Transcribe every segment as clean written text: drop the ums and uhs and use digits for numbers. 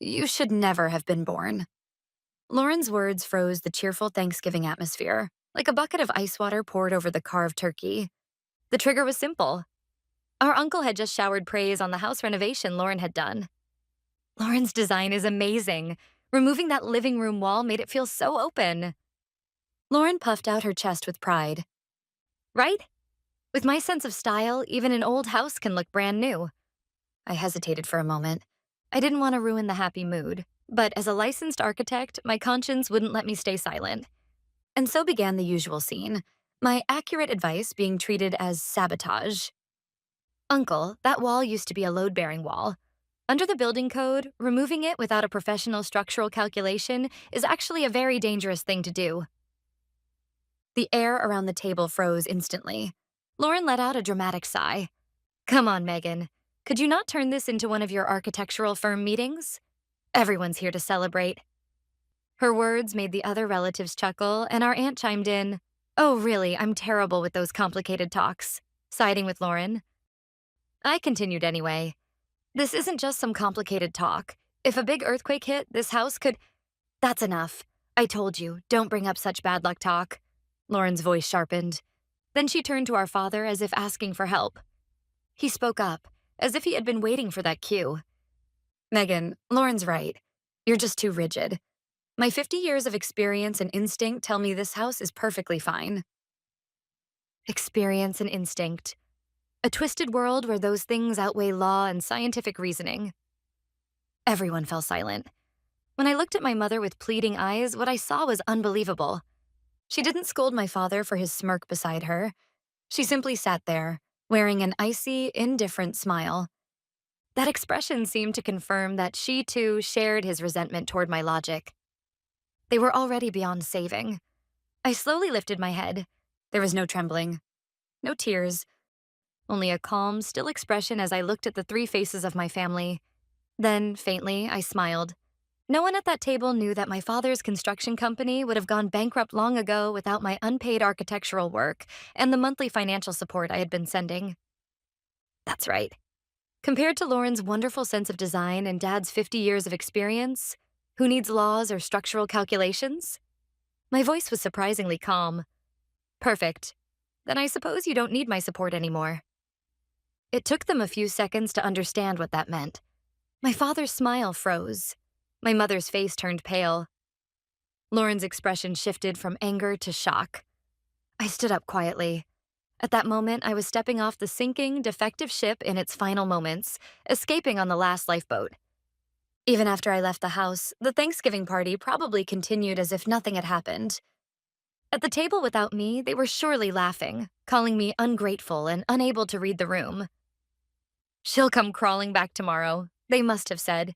You should never have been born. Lauren's words froze the cheerful Thanksgiving atmosphere, like a bucket of ice water poured over the carved turkey. The trigger was simple. Our uncle had just showered praise on the house renovation Lauren had done. Lauren's design is amazing. Removing that living room wall made it feel so open. Lauren puffed out her chest with pride. Right? With my sense of style, even an old house can look brand new. I hesitated for a moment. I didn't want to ruin the happy mood, but as a licensed architect, my conscience wouldn't let me stay silent. And so began the usual scene, my accurate advice being treated as sabotage. Uncle, that wall used to be a load-bearing wall. Under the building code, removing it without a professional structural calculation is actually a very dangerous thing to do. The air around the table froze instantly. Lauren let out a dramatic sigh. Come on, Megan. Could you not turn this into one of your architectural firm meetings? Everyone's here to celebrate. Her words made the other relatives chuckle, and our aunt chimed in. Oh, really, I'm terrible with those complicated talks, siding with Lauren. I continued anyway. This isn't just some complicated talk. If a big earthquake hit, this house could. That's enough. I told you, don't bring up such bad luck talk. Lauren's voice sharpened. Then she turned to our father as if asking for help. He spoke up, as if he had been waiting for that cue. Megan, Lauren's right. You're just too rigid. My 50 years of experience and instinct tell me this house is perfectly fine. Experience and instinct. A twisted world where those things outweigh law and scientific reasoning. Everyone fell silent. When I looked at my mother with pleading eyes, what I saw was unbelievable. She didn't scold my father for his smirk beside her. She simply sat there, wearing an icy, indifferent smile. That expression seemed to confirm that she, too, shared his resentment toward my logic. They were already beyond saving. I slowly lifted my head. There was no trembling, no tears, only a calm, still expression as I looked at the three faces of my family. Then, faintly, I smiled. No one at that table knew that my father's construction company would have gone bankrupt long ago without my unpaid architectural work and the monthly financial support I had been sending. That's right. Compared to Lauren's wonderful sense of design and Dad's 50 years of experience, who needs laws or structural calculations? My voice was surprisingly calm. Perfect. Then I suppose you don't need my support anymore. It took them a few seconds to understand what that meant. My father's smile froze. My mother's face turned pale. Lauren's expression shifted from anger to shock. I stood up quietly. At that moment, I was stepping off the sinking, defective ship in its final moments, escaping on the last lifeboat. Even after I left the house, the Thanksgiving party probably continued as if nothing had happened. At the table without me, they were surely laughing, calling me ungrateful and unable to read the room. She'll come crawling back tomorrow, they must have said.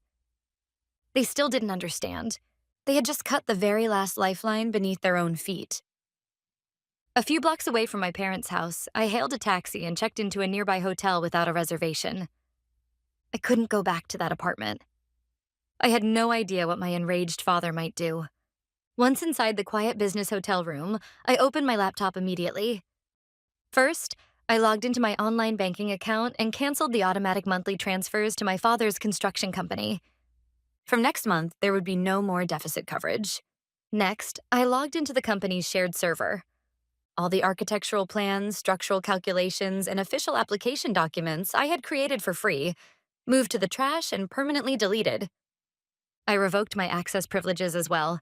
They still didn't understand. They had just cut the very last lifeline beneath their own feet. A few blocks away from my parents' house, I hailed a taxi and checked into a nearby hotel without a reservation. I couldn't go back to that apartment. I had no idea what my enraged father might do. Once inside the quiet business hotel room, I opened my laptop immediately. First, I logged into my online banking account and canceled the automatic monthly transfers to my father's construction company. From next month, there would be no more deficit coverage. Next, I logged into the company's shared server. All the architectural plans, structural calculations, and official application documents I had created for free moved to the trash and permanently deleted. I revoked my access privileges as well.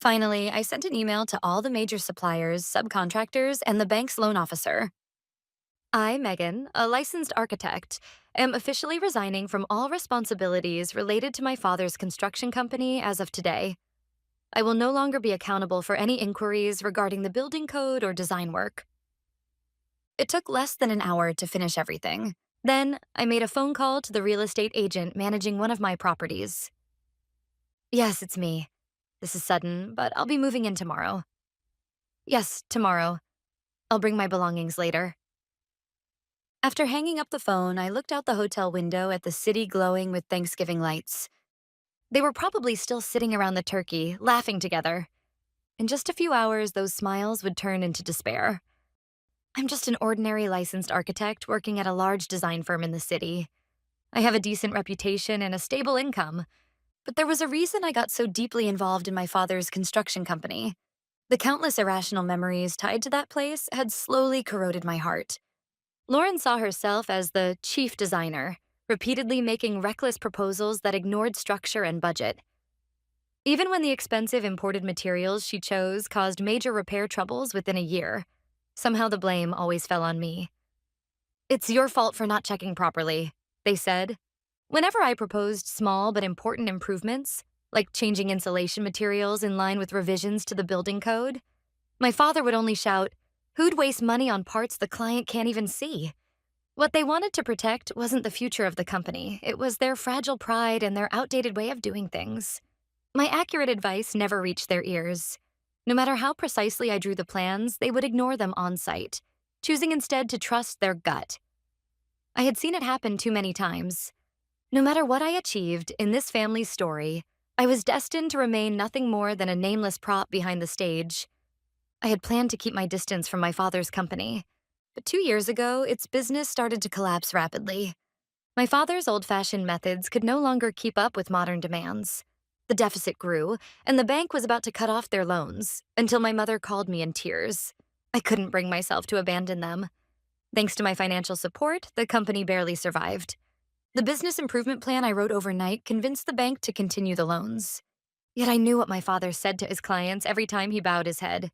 Finally, I sent an email to all the major suppliers, subcontractors, and the bank's loan officer. I, Megan, a licensed architect, am officially resigning from all responsibilities related to my father's construction company as of today. I will no longer be accountable for any inquiries regarding the building code or design work. It took less than an hour to finish everything. Then, I made a phone call to the real estate agent managing one of my properties. Yes, it's me. This is sudden, but I'll be moving in tomorrow. Yes, tomorrow. I'll bring my belongings later. After hanging up the phone, I looked out the hotel window at the city glowing with Thanksgiving lights. They were probably still sitting around the turkey, laughing together. In just a few hours, those smiles would turn into despair. I'm just an ordinary licensed architect working at a large design firm in the city. I have a decent reputation and a stable income. But there was a reason I got so deeply involved in my father's construction company. The countless irrational memories tied to that place had slowly corroded my heart. Lauren saw herself as the chief designer, repeatedly making reckless proposals that ignored structure and budget. Even when the expensive imported materials she chose caused major repair troubles within a year, somehow the blame always fell on me. "It's your fault for not checking properly," they said. Whenever I proposed small but important improvements, like changing insulation materials in line with revisions to the building code, my father would only shout, "Who'd waste money on parts the client can't even see?" What they wanted to protect wasn't the future of the company, it was their fragile pride and their outdated way of doing things. My accurate advice never reached their ears. No matter how precisely I drew the plans, they would ignore them on site, choosing instead to trust their gut. I had seen it happen too many times. No matter what I achieved in this family's story, I was destined to remain nothing more than a nameless prop behind the stage. I had planned to keep my distance from my father's company, but 2 years ago, its business started to collapse rapidly. My father's old-fashioned methods could no longer keep up with modern demands. The deficit grew, and the bank was about to cut off their loans, until my mother called me in tears. I couldn't bring myself to abandon them. Thanks to my financial support, the company barely survived. The business improvement plan I wrote overnight convinced the bank to continue the loans. Yet I knew what my father said to his clients every time he bowed his head.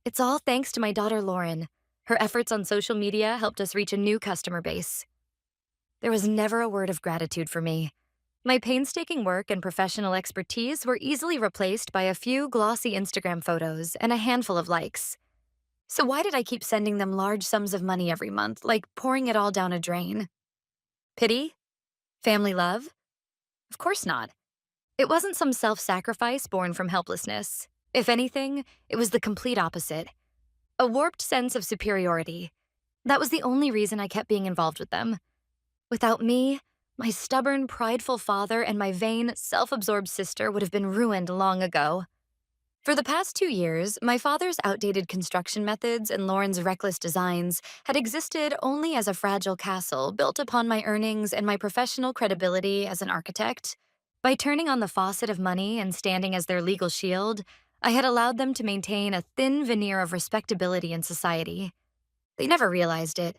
"It's all thanks to my daughter Lauren. Her efforts on social media helped us reach a new customer base." There was never a word of gratitude for me. My painstaking work and professional expertise were easily replaced by a few glossy Instagram photos and a handful of likes. So why did I keep sending them large sums of money every month, like pouring it all down a drain? Pity? Family love? Of course not. It wasn't some self-sacrifice born from helplessness. If anything, it was the complete opposite. A warped sense of superiority. That was the only reason I kept being involved with them. Without me, my stubborn, prideful father and my vain, self-absorbed sister would have been ruined long ago. For the past 2 years, my father's outdated construction methods and Lauren's reckless designs had existed only as a fragile castle built upon my earnings and my professional credibility as an architect. By turning on the faucet of money and standing as their legal shield, I had allowed them to maintain a thin veneer of respectability in society. They never realized it,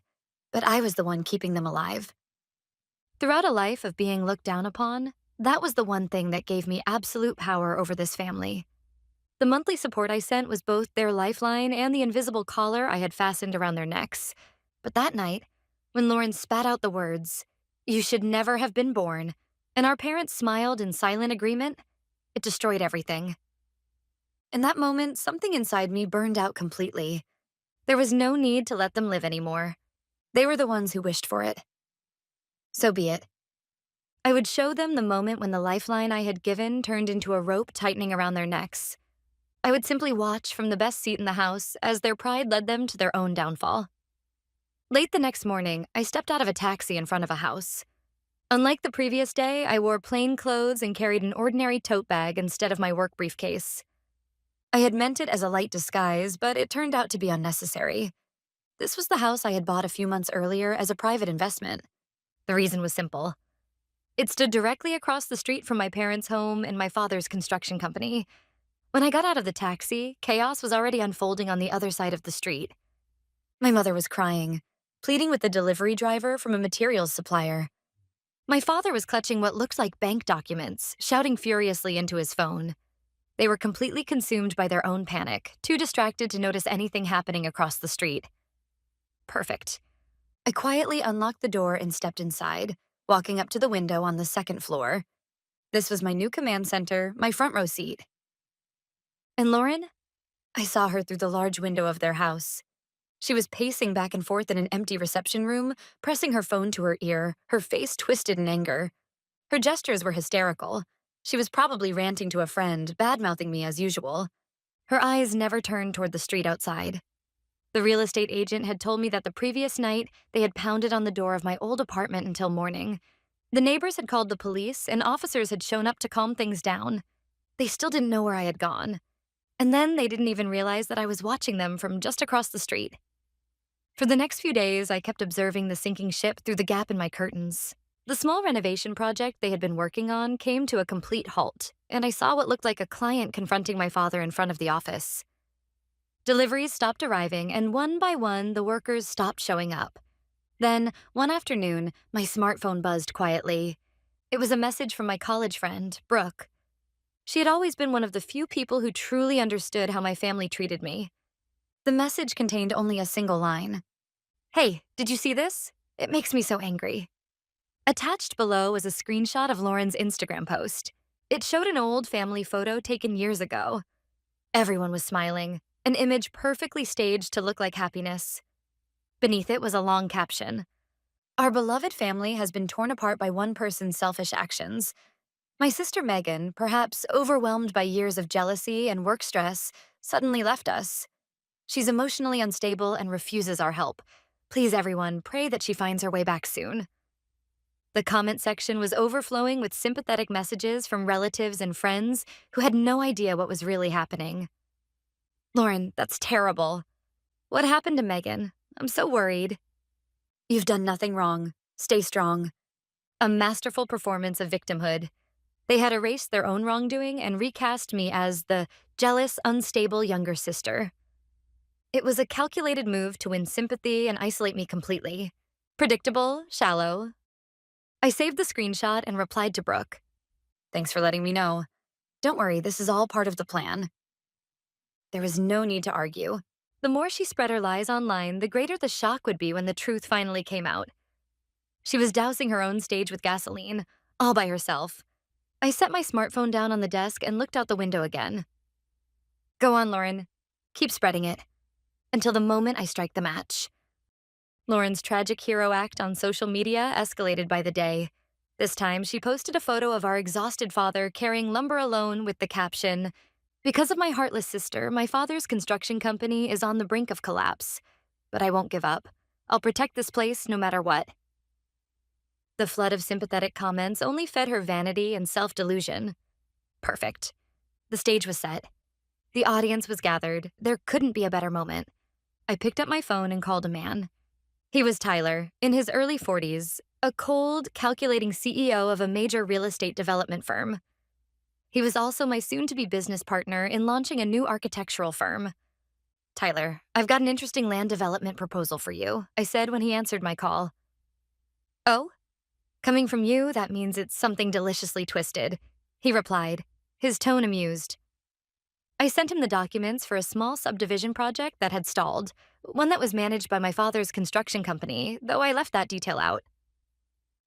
but I was the one keeping them alive. Throughout a life of being looked down upon, that was the one thing that gave me absolute power over this family. The monthly support I sent was both their lifeline and the invisible collar I had fastened around their necks. But that night, when Lauren spat out the words, "You should never have been born," and our parents smiled in silent agreement, it destroyed everything. In that moment, something inside me burned out completely. There was no need to let them live anymore. They were the ones who wished for it. So be it. I would show them the moment when the lifeline I had given turned into a rope tightening around their necks. I would simply watch from the best seat in the house as their pride led them to their own downfall. Late the next morning, I stepped out of a taxi in front of a house. Unlike the previous day, I wore plain clothes and carried an ordinary tote bag instead of my work briefcase. I had meant it as a light disguise, but it turned out to be unnecessary. This was the house I had bought a few months earlier as a private investment. The reason was simple. It stood directly across the street from my parents' home and my father's construction company. When I got out of the taxi, chaos was already unfolding on the other side of the street. My mother was crying, pleading with the delivery driver from a materials supplier. My father was clutching what looked like bank documents, shouting furiously into his phone. They were completely consumed by their own panic, too distracted to notice anything happening across the street. Perfect. I quietly unlocked the door and stepped inside, walking up to the window on the second floor. This was my new command center, my front row seat. And Lauren? I saw her through the large window of their house. She was pacing back and forth in an empty reception room, pressing her phone to her ear, her face twisted in anger. Her gestures were hysterical. She was probably ranting to a friend, bad-mouthing me as usual. Her eyes never turned toward the street outside. The real estate agent had told me that the previous night, they had pounded on the door of my old apartment until morning. The neighbors had called the police, and officers had shown up to calm things down. They still didn't know where I had gone. And then they didn't even realize that I was watching them from just across the street. For the next few days, I kept observing the sinking ship through the gap in my curtains. The small renovation project they had been working on came to a complete halt, and I saw what looked like a client confronting my father in front of the office. Deliveries stopped arriving, and one by one, the workers stopped showing up. Then, one afternoon, my smartphone buzzed quietly. It was a message from my college friend, Brooke. She had always been one of the few people who truly understood how my family treated me. The message contained only a single line. "Hey, did you see this? It makes me so angry." Attached below was a screenshot of Lauren's Instagram post. It showed an old family photo taken years ago. Everyone was smiling, an image perfectly staged to look like happiness. Beneath it was a long caption. "Our beloved family has been torn apart by one person's selfish actions. My sister Megan, perhaps overwhelmed by years of jealousy and work stress, suddenly left us. She's emotionally unstable and refuses our help. Please, everyone, pray that she finds her way back soon." The comment section was overflowing with sympathetic messages from relatives and friends who had no idea what was really happening. "Lauren, that's terrible. What happened to Megan? I'm so worried." "You've done nothing wrong. Stay strong." A masterful performance of victimhood. They had erased their own wrongdoing and recast me as the jealous, unstable younger sister. It was a calculated move to win sympathy and isolate me completely. Predictable, shallow. I saved the screenshot and replied to Brooke. "Thanks for letting me know. Don't worry, this is all part of the plan." There was no need to argue. The more she spread her lies online, the greater the shock would be when the truth finally came out. She was dousing her own stage with gasoline, all by herself. I set my smartphone down on the desk and looked out the window again. "Go on, Lauren. Keep spreading it. Until the moment I strike the match." Lauren's tragic hero act on social media escalated by the day. This time, she posted a photo of our exhausted father carrying lumber alone with the caption, "Because of my heartless sister, my father's construction company is on the brink of collapse. But I won't give up. I'll protect this place no matter what." The flood of sympathetic comments only fed her vanity and self-delusion. Perfect. The stage was set. The audience was gathered. There couldn't be a better moment. I picked up my phone and called a man. He was Tyler, in his early 40s, a cold, calculating CEO of a major real estate development firm. He was also my soon-to-be business partner in launching a new architectural firm. "Tyler, I've got an interesting land development proposal for you," I said when he answered my call. "Oh? Coming from you, that means it's something deliciously twisted," he replied, his tone amused. I sent him the documents for a small subdivision project that had stalled, one that was managed by my father's construction company, though I left that detail out.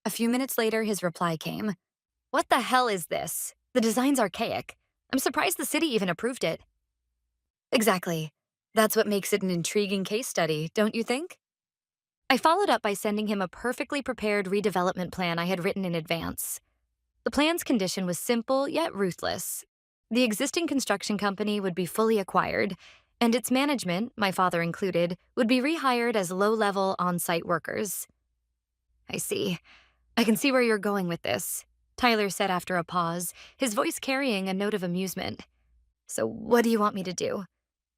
A few minutes later, his reply came. "What the hell is this? The design's archaic. I'm surprised the city even approved it." Exactly. That's what makes it an intriguing case study, don't you think? I followed up by sending him a perfectly prepared redevelopment plan I had written in advance. The plan's condition was simple yet ruthless. The existing construction company would be fully acquired, and its management, my father included, would be rehired as low-level on-site workers. "I see. I can see where you're going with this," Tyler said after a pause, his voice carrying a note of amusement. "So what do you want me to do?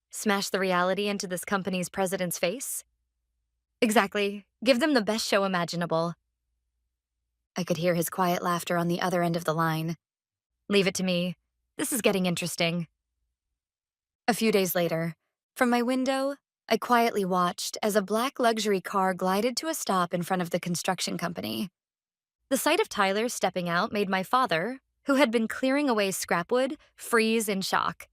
Smash the reality into this company's president's face?" "Exactly. Give them the best show imaginable." I could hear his quiet laughter on the other end of the line. "Leave it to me. This is getting interesting." A few days later, from my window, I quietly watched as a black luxury car glided to a stop in front of the construction company. The sight of Tyler stepping out made my father, who had been clearing away scrapwood, freeze in shock.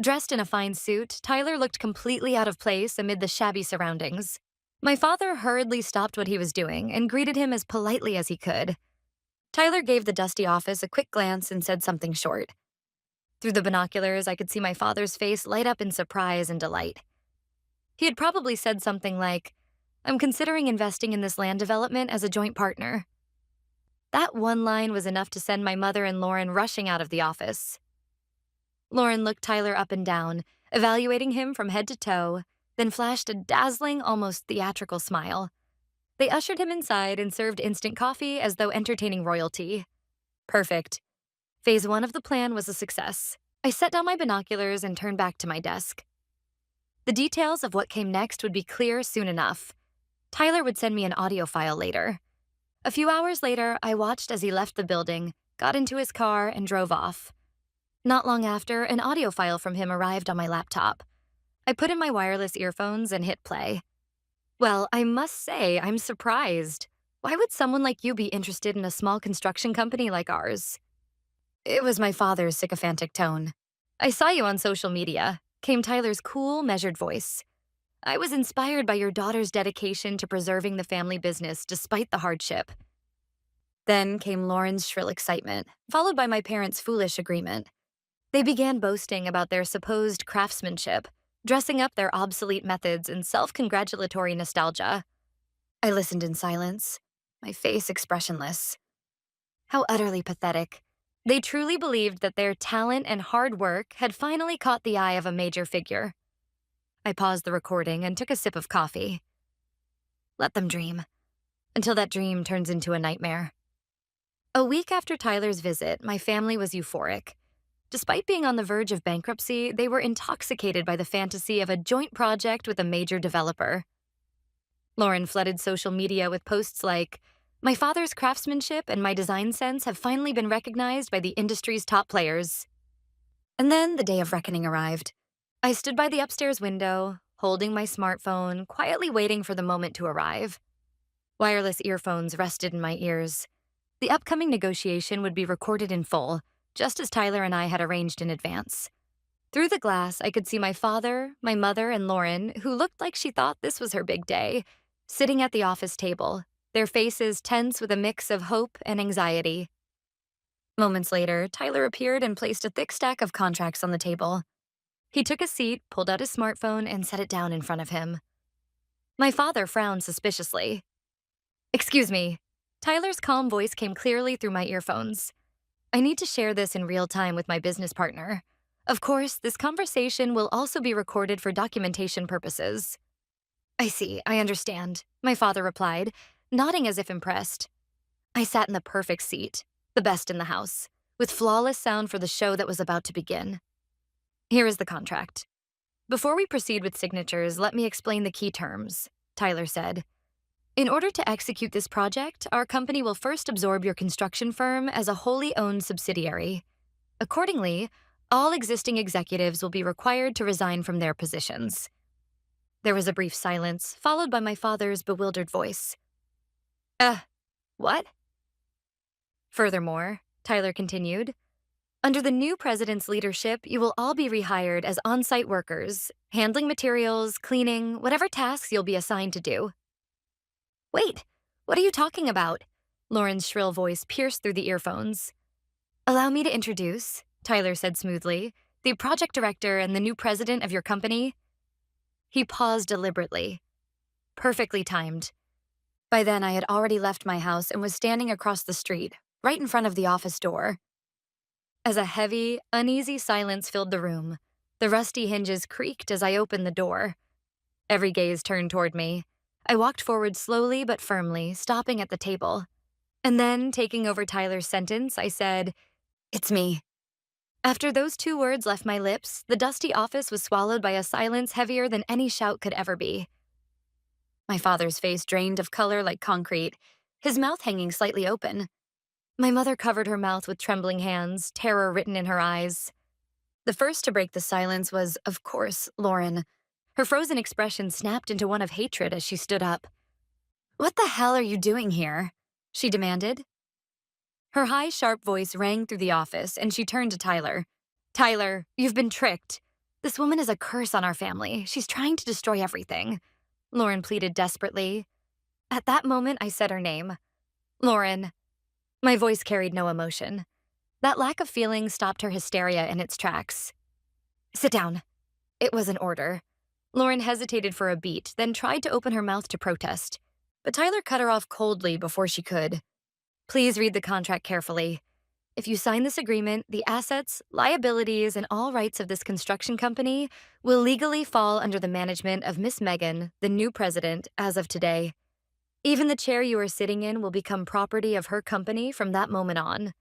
Dressed in a fine suit, Tyler looked completely out of place amid the shabby surroundings. My father hurriedly stopped what he was doing and greeted him as politely as he could. Tyler gave the dusty office a quick glance and said something short. Through the binoculars, I could see my father's face light up in surprise and delight. He had probably said something like, "I'm considering investing in this land development as a joint partner." That one line was enough to send my mother and Lauren rushing out of the office. Lauren looked Tyler up and down, evaluating him from head to toe, then flashed a dazzling, almost theatrical smile. They ushered him inside and served instant coffee as though entertaining royalty. Perfect. Phase 1 of the plan was a success. I set down my binoculars and turned back to my desk. The details of what came next would be clear soon enough. Tyler would send me an audio file later. A few hours later, I watched as he left the building, got into his car, and drove off. Not long after, an audio file from him arrived on my laptop. I put in my wireless earphones and hit play. Well, I must say, I'm surprised. Why would someone like you be interested in a small construction company like ours? It was my father's sycophantic tone. I saw you on social media, came Tyler's cool, measured voice. I was inspired by your daughter's dedication to preserving the family business despite the hardship. Then came Lauren's shrill excitement, followed by my parents' foolish agreement. They began boasting about their supposed craftsmanship, dressing up their obsolete methods in self-congratulatory nostalgia. I listened in silence, my face expressionless. How utterly pathetic. They truly believed that their talent and hard work had finally caught the eye of a major figure. I paused the recording and took a sip of coffee. Let them dream, until that dream turns into a nightmare. A week after Tyler's visit, my family was euphoric. Despite being on the verge of bankruptcy, they were intoxicated by the fantasy of a joint project with a major developer. Lauren flooded social media with posts like, "My father's craftsmanship and my design sense have finally been recognized by the industry's top players." And then the day of reckoning arrived. I stood by the upstairs window, holding my smartphone, quietly waiting for the moment to arrive. Wireless earphones rested in my ears. The upcoming negotiation would be recorded in full, just as Tyler and I had arranged in advance. Through the glass, I could see my father, my mother, and Lauren, who looked like she thought this was her big day, sitting at the office table, their faces tense with a mix of hope and anxiety. Moments later, Tyler appeared and placed a thick stack of contracts on the table. He took a seat, pulled out his smartphone, and set it down in front of him. My father frowned suspiciously. "Excuse me." Tyler's calm voice came clearly through my earphones. "I need to share this in real time with my business partner. Of course, this conversation will also be recorded for documentation purposes." "I see, I understand," my father replied, nodding as if impressed. I sat in the perfect seat, the best in the house, with flawless sound for the show that was about to begin. "Here is the contract. Before we proceed with signatures, let me explain the key terms," Tyler said. "In order to execute this project, our company will first absorb your construction firm as a wholly owned subsidiary. Accordingly, all existing executives will be required to resign from their positions." There was a brief silence, followed by my father's bewildered voice. What?" "Furthermore," Tyler continued, "under the new president's leadership, you will all be rehired as on-site workers, handling materials, cleaning, whatever tasks you'll be assigned to do." "Wait, what are you talking about?" Lauren's shrill voice pierced through the earphones. "Allow me to introduce," Tyler said smoothly, "the project director and the new president of your company." He paused deliberately. Perfectly timed. By then, I had already left my house and was standing across the street, right in front of the office door. As a heavy, uneasy silence filled the room, the rusty hinges creaked as I opened the door. Every gaze turned toward me. I walked forward slowly but firmly, stopping at the table. And then, taking over Tyler's sentence, I said, "It's me." After those two words left my lips, the dusty office was swallowed by a silence heavier than any shout could ever be. My father's face drained of color like concrete, his mouth hanging slightly open. My mother covered her mouth with trembling hands, terror written in her eyes. The first to break the silence was, of course, Lauren. Her frozen expression snapped into one of hatred as she stood up. "What the hell are you doing here?" she demanded. Her high, sharp voice rang through the office, and she turned to Tyler. "Tyler, you've been tricked. This woman is a curse on our family. She's trying to destroy everything," Lauren pleaded desperately. At that moment, I said her name. "Lauren." My voice carried no emotion. That lack of feeling stopped her hysteria in its tracks. "Sit down." It was an order. Lauren hesitated for a beat, then tried to open her mouth to protest. But Tyler cut her off coldly before she could. "Please read the contract carefully. If you sign this agreement, the assets, liabilities, and all rights of this construction company will legally fall under the management of Miss Megan, the new president, as of today. Even the chair you are sitting in will become property of her company from that moment on."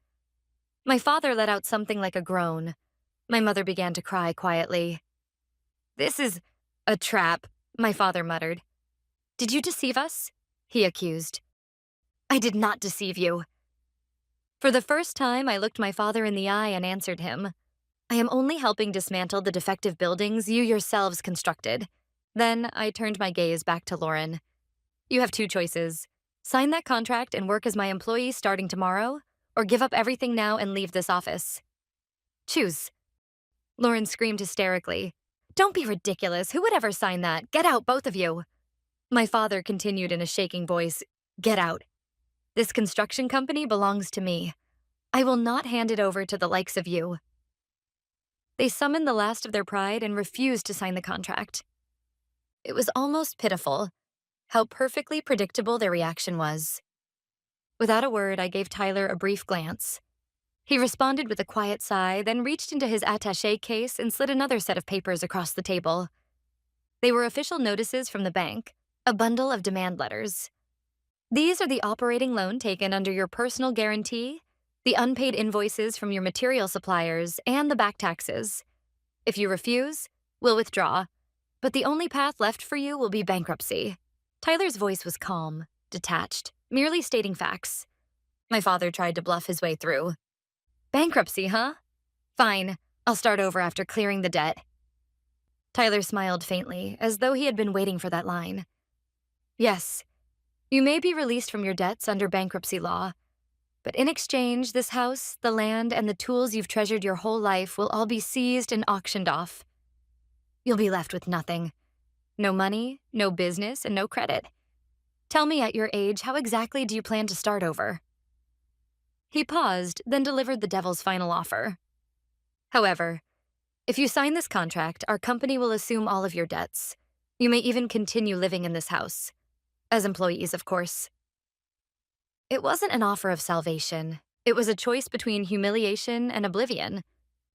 My father let out something like a groan. My mother began to cry quietly. "This is a trap," my father muttered. "Did you deceive us?" he accused. I did not deceive you. For the first time, I looked my father in the eye and answered him. I am only helping dismantle the defective buildings you yourselves constructed. Then I turned my gaze back to Lauren. You have two choices. Sign that contract and work as my employee starting tomorrow, or give up everything now and leave this office. Choose. Lauren screamed hysterically. Don't be ridiculous. Who would ever sign that? Get out, both of you. My father continued in a shaking voice. Get out. This construction company belongs to me. I will not hand it over to the likes of you. They summoned the last of their pride and refused to sign the contract. It was almost pitiful how perfectly predictable their reaction was. Without a word, I gave Tyler a brief glance. He responded with a quiet sigh, then reached into his attaché case and slid another set of papers across the table. They were official notices from the bank, a bundle of demand letters. These are the operating loan taken under your personal guarantee, the unpaid invoices from your material suppliers, and the back taxes. If you refuse, we'll withdraw, but the only path left for you will be bankruptcy. Tyler's voice was calm, detached, merely stating facts. My father tried to bluff his way through. Bankruptcy, huh? Fine, I'll start over after clearing the debt. Tyler smiled faintly, as though he had been waiting for that line. Yes, you may be released from your debts under bankruptcy law, but in exchange, this house, the land, and the tools you've treasured your whole life will all be seized and auctioned off. You'll be left with nothing. No money, no business, and no credit. Tell me at your age, how exactly do you plan to start over? He paused, then delivered the devil's final offer. However, if you sign this contract, our company will assume all of your debts. You may even continue living in this house. As employees, of course. It wasn't an offer of salvation. It was a choice between humiliation and oblivion.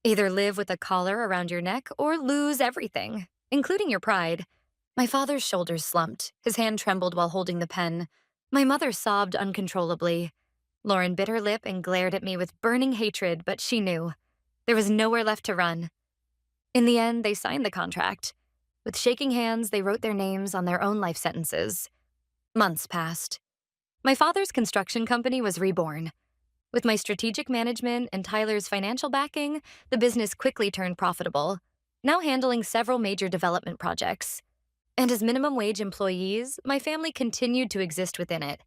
Either live with a collar around your neck or lose everything, including your pride. My father's shoulders slumped. His hand trembled while holding the pen. My mother sobbed uncontrollably. Lauren bit her lip and glared at me with burning hatred, but she knew. There was nowhere left to run. In the end, they signed the contract. With shaking hands, they wrote their names on their own life sentences. Months passed. My father's construction company was reborn. With my strategic management and Tyler's financial backing, the business quickly turned profitable, now handling several major development projects. And as minimum wage employees, my family continued to exist within it.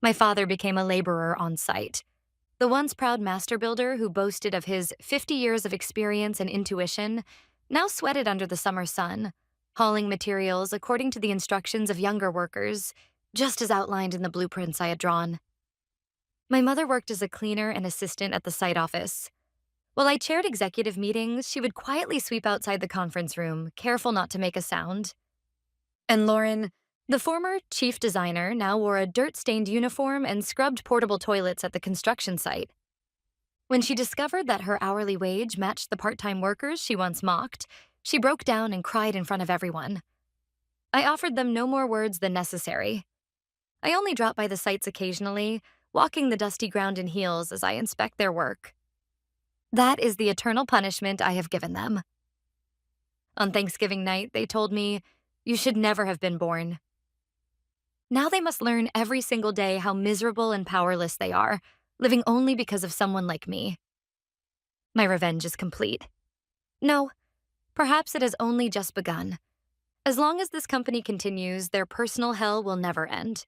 My father became a laborer on site. The once proud master builder who boasted of his 50 years of experience and intuition now sweated under the summer sun, hauling materials according to the instructions of younger workers, just as outlined in the blueprints I had drawn. My mother worked as a cleaner and assistant at the site office. While I chaired executive meetings, she would quietly sweep outside the conference room, careful not to make a sound. And Lauren, the former chief designer, now wore a dirt-stained uniform and scrubbed portable toilets at the construction site. When she discovered that her hourly wage matched the part-time workers she once mocked, she broke down and cried in front of everyone. I offered them no more words than necessary. I only drop by the sites occasionally, walking the dusty ground in heels as I inspect their work. That is the eternal punishment I have given them. On Thanksgiving night, they told me, "You should never have been born." Now they must learn every single day how miserable and powerless they are, living only because of someone like me. My revenge is complete. No, perhaps it has only just begun. As long as this company continues, their personal hell will never end.